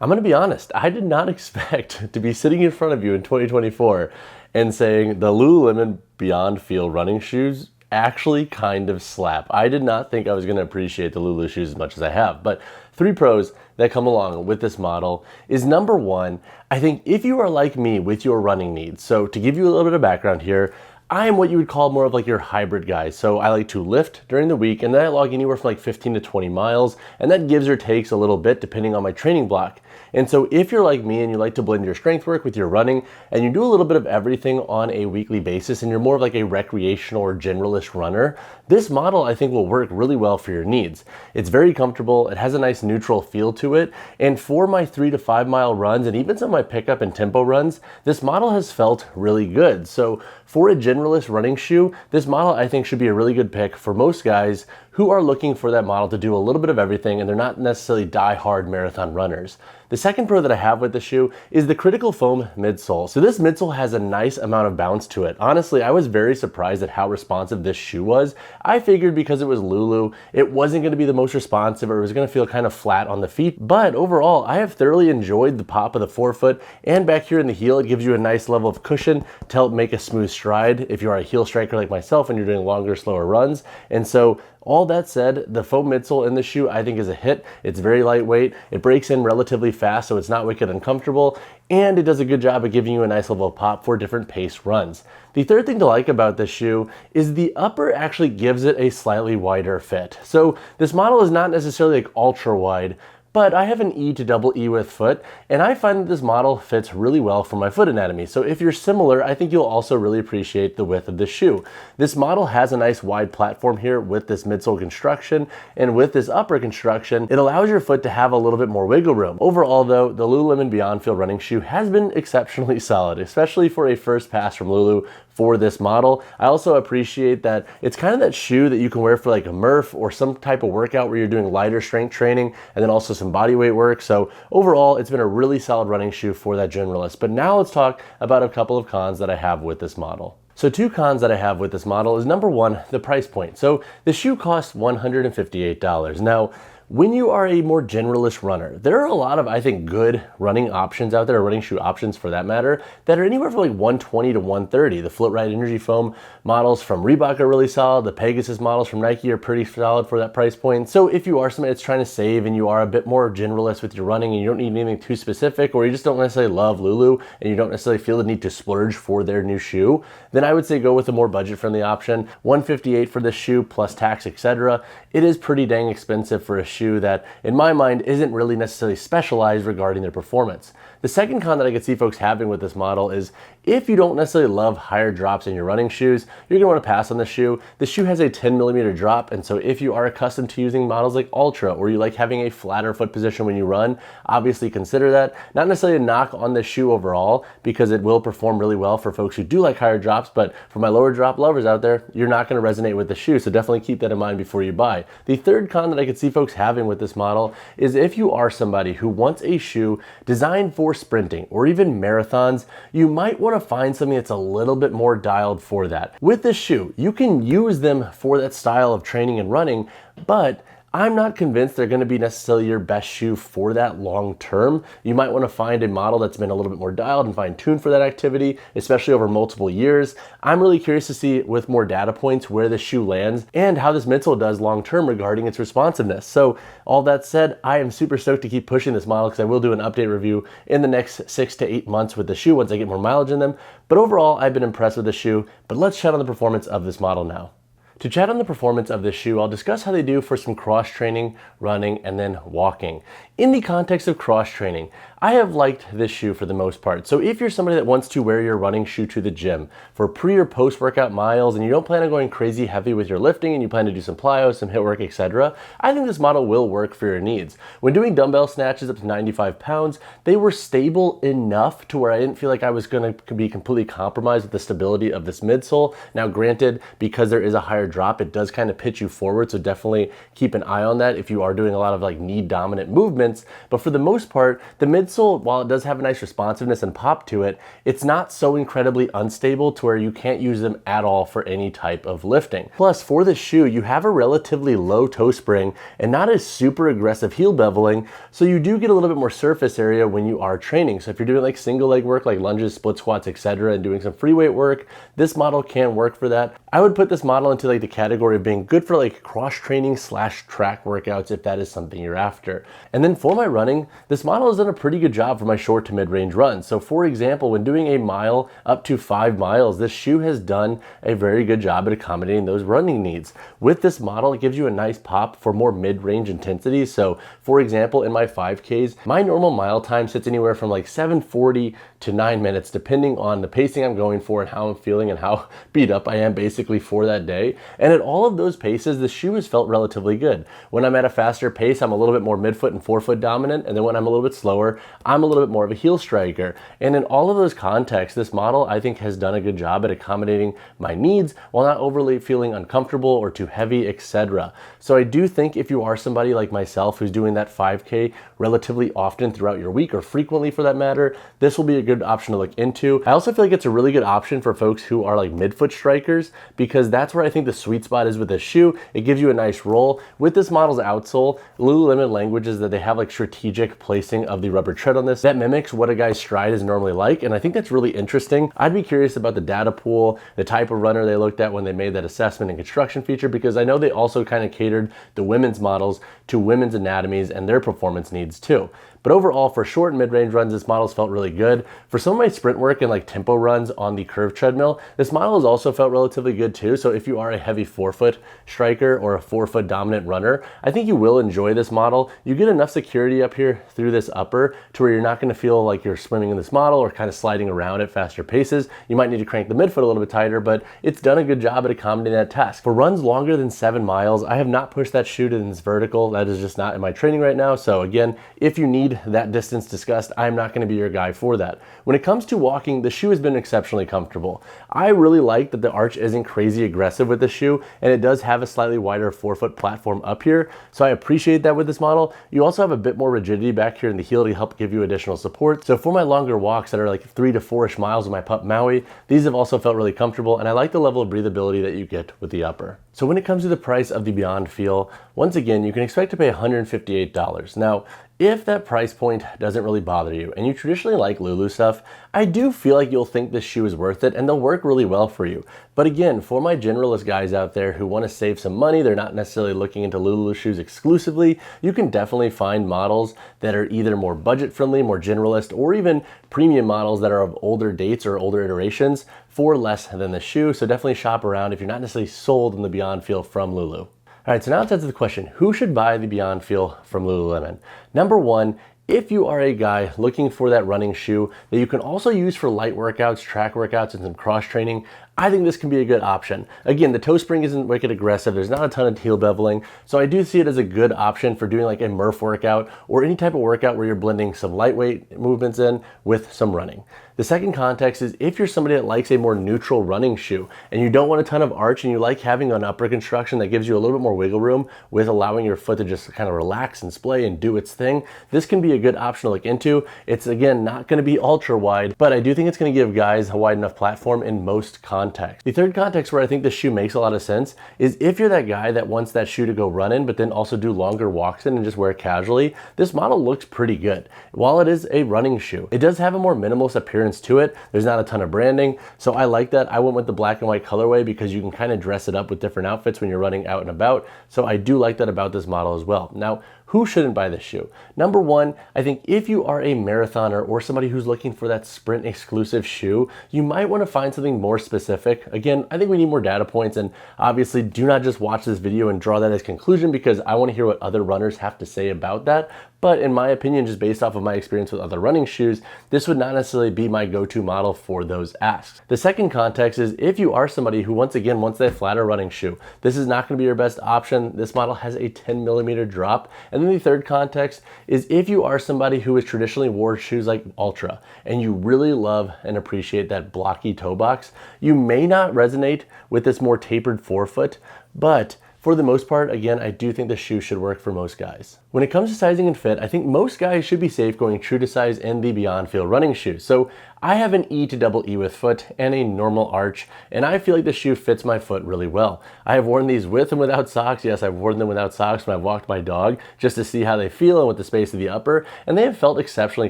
I'm gonna be honest, I did not expect to be sitting in front of you in 2024 and saying the Lululemon Beyondfeel running shoes actually kind of slap. I did not think I was gonna appreciate the Lulu shoes as much as I have, but three pros that come along with this model is number one, I think if you are like me with your running needs, so to give you a little bit of background here, I am what you would call more of like your hybrid guy. So I like to lift during the week and then I log anywhere from like 15 to 20 miles and that gives or takes a little bit depending on my training block. And so if you're like me and you like to blend your strength work with your running and you do a little bit of everything on a weekly basis and you're more of like a recreational or generalist runner, this model I think will work really well for your needs. It's very comfortable, it has a nice neutral feel to it, and for my 3 to 5 mile runs and even some of my pickup and tempo runs, this model has felt really good. So for a generalist running shoe, this model I think should be a really good pick for most guys who are looking for that model to do a little bit of everything and they're not necessarily die-hard marathon runners. The second pro that I have with the shoe is the critical foam midsole. So this midsole has a nice amount of bounce to it. Honestly, I was very surprised at how responsive this shoe was. I figured because it was Lulu, it wasn't gonna be the most responsive or it was gonna feel kind of flat on the feet. But overall, I have thoroughly enjoyed the pop of the forefoot and back here in the heel, it gives you a nice level of cushion to help make a smooth stride if you are a heel striker like myself and you're doing longer, slower runs. And so all that said, the foam midsole in the shoe I think is a hit. It's very lightweight, it breaks in relatively fast so it's not wicked uncomfortable, and it does a good job of giving you a nice level of pop for different pace runs. The third thing to like about this shoe is the upper actually gives it a slightly wider fit. So this model is not necessarily like ultra wide, but I have an E to double E width foot, and I find that this model fits really well for my foot anatomy. So if you're similar, I think you'll also really appreciate the width of the shoe. This model has a nice wide platform here with this midsole construction, and with this upper construction, it allows your foot to have a little bit more wiggle room. Overall though, the Lululemon Beyondfeel running shoe has been exceptionally solid, especially for a first pass from Lulu for this model. I also appreciate that it's kind of that shoe that you can wear for like a Murph or some type of workout where you're doing lighter strength training and then also some body weight work. So overall, it's been a really solid running shoe for that generalist. But now let's talk about a couple of cons that I have with this model. So two cons that I have with this model is number one, the price point. So the shoe costs $158. Now, when you are a more generalist runner, there are a lot of, I think, good running options out there, or running shoe options for that matter, that are anywhere from like 120 to 130. The Float Ride Energy Foam models from Reebok are really solid. The Pegasus models from Nike are pretty solid for that price point. So if you are somebody that's trying to save and you are a bit more generalist with your running and you don't need anything too specific, or you just don't necessarily love Lulu and you don't necessarily feel the need to splurge for their new shoe, then I would say go with a more budget-friendly option. $158 for this shoe plus tax, etc. It is pretty dang expensive for a shoe that, in my mind, isn't really necessarily specialized regarding their performance. The second con that I could see folks having with this model is if you don't necessarily love higher drops in your running shoes, you're gonna wanna pass on the shoe. The shoe has a 10mm drop, and so if you are accustomed to using models like Ultra, or you like having a flatter foot position when you run, obviously consider that. Not necessarily a knock on the shoe overall, because it will perform really well for folks who do like higher drops, but for my lower drop lovers out there, you're not gonna resonate with the shoe, so definitely keep that in mind before you buy. The third con that I could see folks having with this model is if you are somebody who wants a shoe designed for sprinting or even marathons, you might want to find something that's a little bit more dialed for that. With this shoe, you can use them for that style of training and running, but I'm not convinced they're gonna be necessarily your best shoe for that long term. You might wanna find a model that's been a little bit more dialed and fine-tuned for that activity, especially over multiple years. I'm really curious to see with more data points where this shoe lands and how this midsole does long term regarding its responsiveness. So all that said, I am super stoked to keep pushing this model because I will do an update review in the next 6 to 8 months with the shoe once I get more mileage in them. But overall, I've been impressed with the shoe, but let's chat on the performance of this model now. To chat on the performance of this shoe, I'll discuss how they do for some cross training, running, and then walking. In the context of cross training, I have liked this shoe for the most part. So if you're somebody that wants to wear your running shoe to the gym for pre or post workout miles and you don't plan on going crazy heavy with your lifting and you plan to do some plyo, some hit work, etc., I think this model will work for your needs. When doing dumbbell snatches up to 95 pounds, they were stable enough to where I didn't feel like I was gonna be completely compromised with the stability of this midsole. Now granted, because there is a higher drop, it does kind of pitch you forward, so definitely keep an eye on that if you are doing a lot of like knee dominant movements. But for the most part, the midsole insole, while it does have a nice responsiveness and pop to it, it's not so incredibly unstable to where you can't use them at all for any type of lifting. Plus, for this shoe, you have a relatively low toe spring and not a super aggressive heel beveling, so you do get a little bit more surface area when you are training. So if you're doing like single leg work, like lunges, split squats, etc., and doing some free weight work, this model can work for that. I would put this model into like the category of being good for like cross training / track workouts if that is something you're after. And then for my running, this model has done a pretty good job for my short to mid-range runs. So for example, when doing a mile up to 5 miles, this shoe has done a very good job at accommodating those running needs. With this model, it gives you a nice pop for more mid-range intensity. So for example, in my 5Ks, my normal mile time sits anywhere from like 7:40 to 9 minutes, depending on the pacing I'm going for and how I'm feeling and how beat up I am basically for that day. And at all of those paces, the shoe has felt relatively good. When I'm at a faster pace, I'm a little bit more midfoot and forefoot dominant. And then when I'm a little bit slower, I'm a little bit more of a heel striker. And in all of those contexts, this model I think has done a good job at accommodating my needs while not overly feeling uncomfortable or too heavy, etc. So I do think if you are somebody like myself who's doing that 5K relatively often throughout your week, or frequently for that matter, this will be a good option to look into. I also feel like it's a really good option for folks who are like midfoot strikers, because that's where I think the sweet spot is with this shoe. It gives you a nice roll. With this model's outsole, Lululemon languages that they have like strategic placing of the rubber tread on this that mimics what a guy's stride is normally like, and I think that's really interesting. I'd be curious about the data pool, the type of runner they looked at when they made that assessment and construction feature, because I know they also kind of catered the women's models to women's anatomies and their performance needs too. But overall, for short and mid-range runs, this model's felt really good. For some of my sprint work and like tempo runs on the curved treadmill, this model has also felt relatively good too. So if you are a heavy forefoot striker or a forefoot dominant runner, I think you will enjoy this model. You get enough security up here through this upper to where you're not gonna feel like you're swimming in this model or kind of sliding around at faster paces. You might need to crank the midfoot a little bit tighter, but it's done a good job at accommodating that task. For runs longer than 7 miles, I have not pushed that shoe to this vertical. That is just not in my training right now. So again, if you need that distance discussed, I'm not going to be your guy for that. When it comes to walking, the shoe has been exceptionally comfortable. I really like that the arch isn't crazy aggressive with the shoe, and it does have a slightly wider forefoot platform up here. So I appreciate that with this model. You also have a bit more rigidity back here in the heel to help give you additional support. So for my longer walks that are like 3 to 4-ish miles with my pup Maui, these have also felt really comfortable, and I like the level of breathability that you get with the upper. So when it comes to the price of the Beyondfeel, once again, you can expect to pay $158. Now, if that price point doesn't really bother you and you traditionally like Lulu stuff, I do feel like you'll think this shoe is worth it and they'll work really well for you. But again, for my generalist guys out there who want to save some money, they're not necessarily looking into Lulu shoes exclusively, you can definitely find models that are either more budget friendly, more generalist, or even premium models that are of older dates or older iterations for less than the shoe. So definitely shop around if you're not necessarily sold on the Beyondfeel from Lulu. All right, so now let's answer the question, who should buy the Beyondfeel from Lululemon? Number one, if you are a guy looking for that running shoe that you can also use for light workouts, track workouts, and some cross training, I think this can be a good option. Again, the toe spring isn't wicked aggressive. There's not a ton of heel beveling. So I do see it as a good option for doing like a Murph workout or any type of workout where you're blending some lightweight movements in with some running. The second context is if you're somebody that likes a more neutral running shoe and you don't want a ton of arch and you like having an upper construction that gives you a little bit more wiggle room with allowing your foot to just kind of relax and splay and do its thing, this can be a good option to look into. It's again, not gonna be ultra wide, but I do think it's gonna give guys a wide enough platform in most contexts. The third context where I think this shoe makes a lot of sense is if you're that guy that wants that shoe to go run in, but then also do longer walks in and just wear it casually, this model looks pretty good. While it is a running shoe, it does have a more minimalist appearance to it. There's not a ton of branding, so I like that. I went with the black and white colorway because you can kind of dress it up with different outfits when you're running out and about. So I do like that about this model as well. Now, who shouldn't buy this shoe? Number one, I think if you are a marathoner or somebody who's looking for that sprint exclusive shoe, you might want to find something more specific. Again, I think we need more data points, and obviously do not just watch this video and draw that as conclusion because I want to hear what other runners have to say about that. But in my opinion, just based off of my experience with other running shoes, this would not necessarily be my go-to model for those asks. The second context is if you are somebody who once again wants that flatter running shoe, this is not going to be your best option. This model has a 10mm drop. And then the third context is if you are somebody who has traditionally wore shoes like Ultra and you really love and appreciate that blocky toe box, you may not resonate with this more tapered forefoot, but for the most part, again, I do think the shoe should work for most guys. When it comes to sizing and fit, I think most guys should be safe going true to size in the Beyondfeel running shoes. So I have an E to double E with foot and a normal arch, and I feel like this shoe fits my foot really well. I have worn these with and without socks. Yes, I've worn them without socks when I've walked my dog just to see how they feel and with the space of the upper, and they have felt exceptionally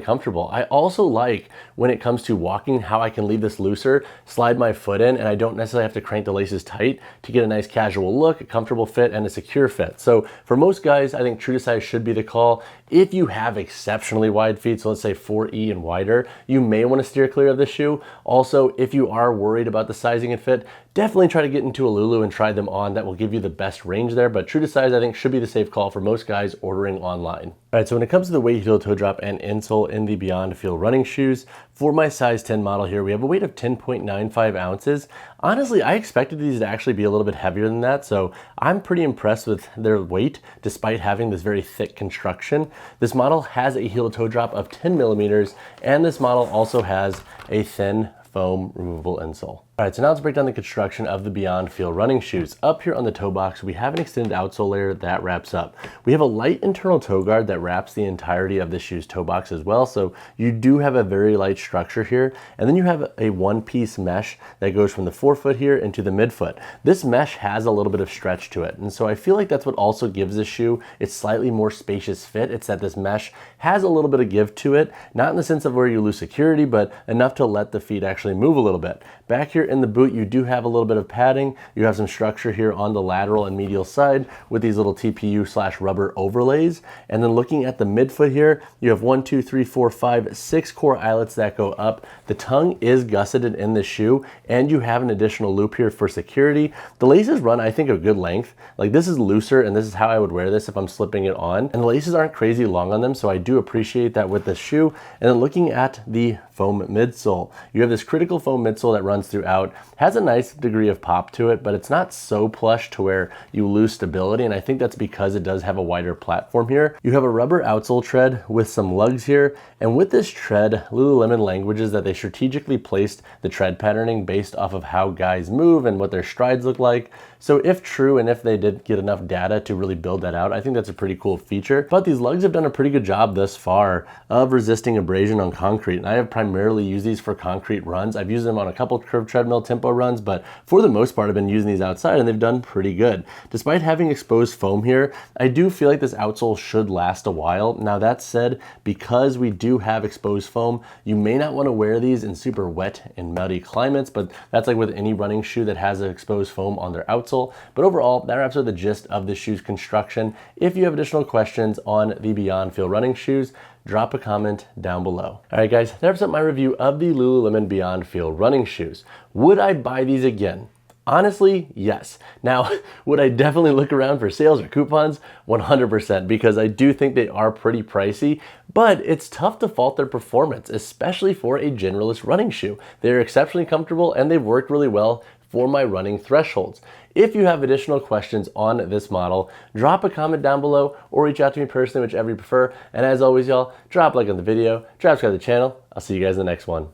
comfortable. I also like when it comes to walking how I can leave this looser, slide my foot in, and I don't necessarily have to crank the laces tight to get a nice casual look, a comfortable fit, and a secure fit. So for most guys, I think true to size should be the call. If you have exceptionally wide feet, so let's say 4E and wider, you may want to steer clear of this shoe. Also, if you are worried about the sizing and fit, definitely try to get into a Lulu and try them on. That will give you the best range there, but true to size I think should be the safe call for most guys ordering online. All right, so when it comes to the weight, heel, toe drop, and insole in the Beyondfeel running shoes, for my size 10 model here, we have a weight of 10.95 ounces. Honestly, I expected these to actually be a little bit heavier than that, so I'm pretty impressed with their weight despite having this very thick construction. This model has a heel to toe drop of 10 millimeters, and this model also has a thin foam removable insole. All right, so now let's break down the construction of the Beyondfeel running shoes. Up here on the toe box, we have an extended outsole layer that wraps up. We have a light internal toe guard that wraps the entirety of the shoe's toe box as well, so you do have a very light structure here. And then you have a one-piece mesh that goes from the forefoot here into the midfoot. This mesh has a little bit of stretch to it, and so I feel like that's what also gives this shoe its slightly more spacious fit. It's that this mesh has a little bit of give to it, not in the sense of where you lose security, but enough to let the feet actually move a little bit. Back here in the boot, you do have a little bit of padding. You have some structure here on the lateral and medial side with these little TPU/rubber overlays. And then looking at the midfoot here, you have 1, 2, 3, 4, 5, 6 core eyelets that go up. The tongue is gusseted in the shoe, and you have an additional loop here for security. The laces run, I think, a good length. Like, this is looser, and this is how I would wear this if I'm slipping it on. And the laces aren't crazy long on them, so I do appreciate that with this shoe. And then looking at the foam midsole, you have this critical foam midsole that runs throughout, has a nice degree of pop to it, but it's not so plush to where you lose stability, and I think that's because it does have a wider platform here. You have a rubber outsole tread with some lugs here, and with this tread, Lululemon languages that they strategically placed the tread patterning based off of how guys move and what their strides look like. So if true, and if they did get enough data to really build that out, I think that's a pretty cool feature. But these lugs have done a pretty good job thus far of resisting abrasion on concrete, and I have primarily used these for concrete runs. I've used them on a couple curved treadmill tempo runs, but for the most part I've been using these outside, and they've done pretty good. Despite having exposed foam here, I do feel like this outsole should last a while. Now that said, because we do have exposed foam, you may not want to wear these in super wet and muddy climates, but that's like with any running shoe that has an exposed foam on their outsole. But overall, that wraps up the gist of the shoe's construction. If you have additional questions on the Beyondfeel running shoes, drop a comment down below. All right, guys, that wraps up my review of the Lululemon Beyondfeel running shoes. Would I buy these again? Honestly, yes. Now, would I definitely look around for sales or coupons? 100%, because I do think they are pretty pricey, but it's tough to fault their performance, especially for a generalist running shoe. They're exceptionally comfortable, and they've worked really well for my running thresholds. If you have additional questions on this model, drop a comment down below or reach out to me personally, whichever you prefer. And as always, y'all, drop a like on the video, subscribe to the channel. I'll see you guys in the next one.